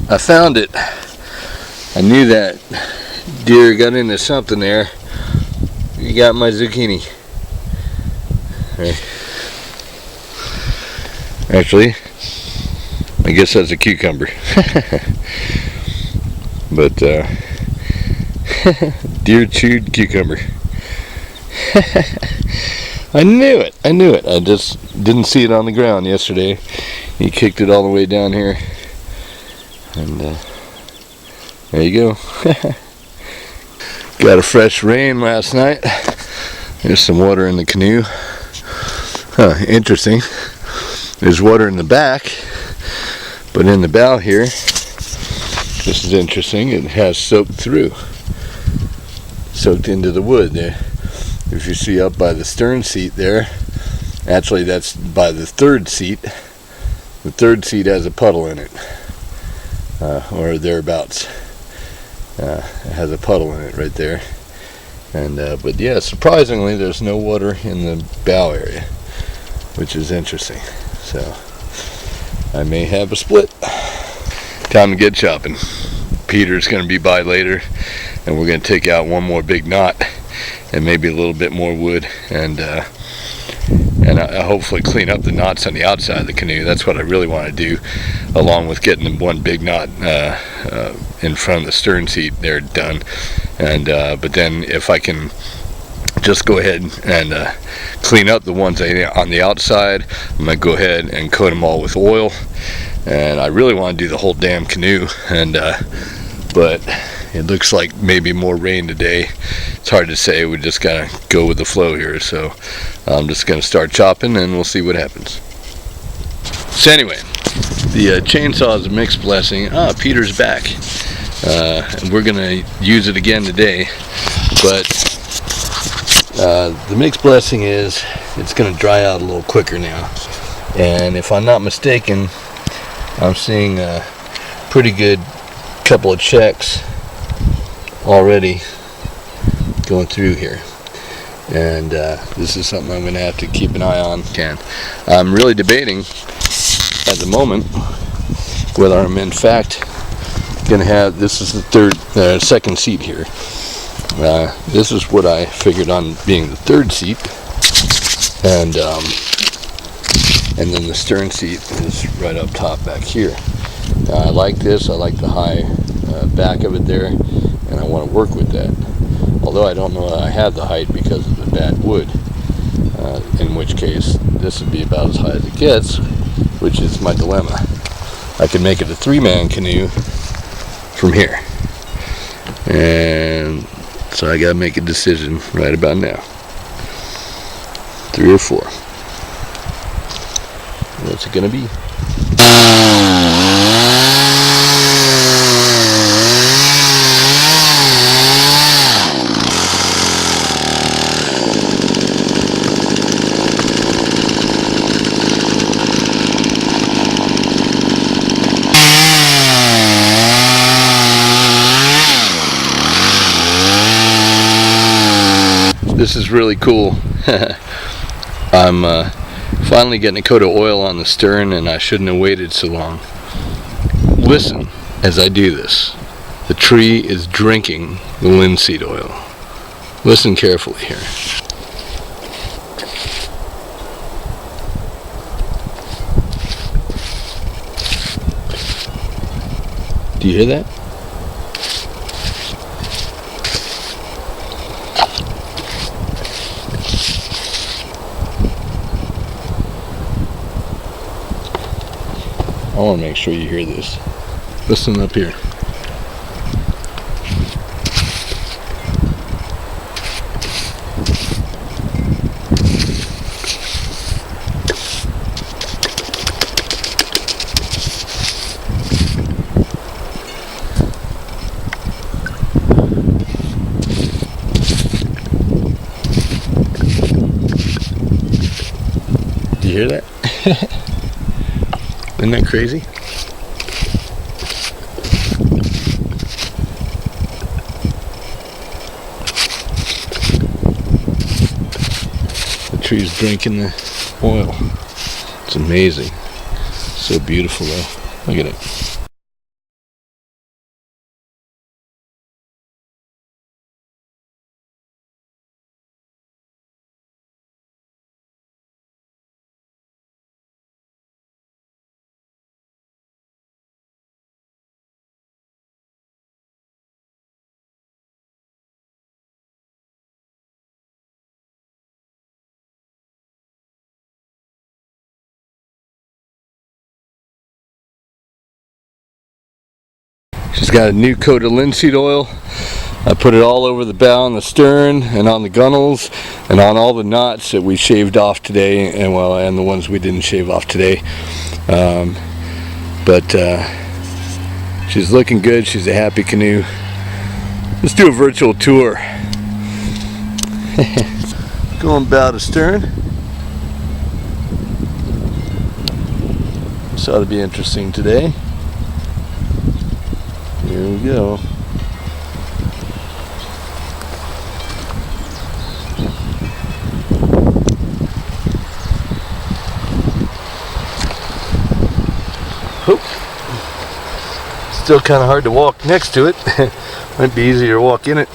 I found it. I knew that deer got into something there. You got my zucchini. Right. Actually, I guess that's a cucumber. But deer chewed cucumber. I knew it. I just didn't see it on the ground yesterday. He kicked it all the way down here. And there you go. Got a fresh rain last night. There's some water in the canoe. Interesting. There's water in the back, but in the bow here, this is interesting, it has soaked through. Soaked into the wood there. If you see up by the stern seat there, actually that's by the third seat. The third seat has a puddle in it, or thereabouts. It has a puddle in it right there. And but yeah, surprisingly there's no water in the bow area, which is interesting. So I may have a split. Time to get chopping. Peter's going to be by later, and we're going to take out one more big knot and maybe a little bit more wood, and I hopefully clean up the knots on the outside of the canoe. That's what I really want to do, along with getting one big knot in front of the stern seat there done. And but then if I can just go ahead and clean up the ones on the outside, I'm going to go ahead and coat them all with oil. And I really want to do the whole damn canoe, and but it looks like maybe more rain today. It's hard to say. We just gotta go with the flow here. So I'm just gonna start chopping, and we'll see what happens. So anyway, the chainsaw is a mixed blessing. Peter's back, and we're gonna use it again today. But the mixed blessing is it's gonna dry out a little quicker now. And if I'm not mistaken, I'm seeing a pretty good couple of checks already going through here, and this is something I'm going to have to keep an eye on. I'm really debating at the moment whether I'm in fact going to have, this is the second seat here. This is what I figured on being the third seat, and then the stern seat is right up top back here. I like this. I like the high back of it there, and I want to work with that. Although I don't know that I have the height because of the bad wood, in which case this would be about as high as it gets, which is my dilemma. I can make it a three-man canoe from here, and so I got to make a decision right about now. 3 or 4. What's it gonna be? This is really cool. I'm finally getting a coat of oil on the stern, and I shouldn't have waited so long. Listen as I do this. The tree is drinking the linseed oil. Listen carefully here. Do you hear that? I want to make sure you hear this. Listen up here. Do you hear that? Isn't that crazy? The tree's drinking the oil. It's amazing. So beautiful though. Look at it. It's got a new coat of linseed oil. I put it all over the bow and the stern and on the gunnels and on all the knots that we shaved off today, and the ones we didn't shave off today. But she's looking good. She's a happy canoe. Let's do a virtual tour. Going bow to stern. This ought to be interesting today. Here we go. Oop. Still kind of hard to walk next to it. Might be easier to walk in it.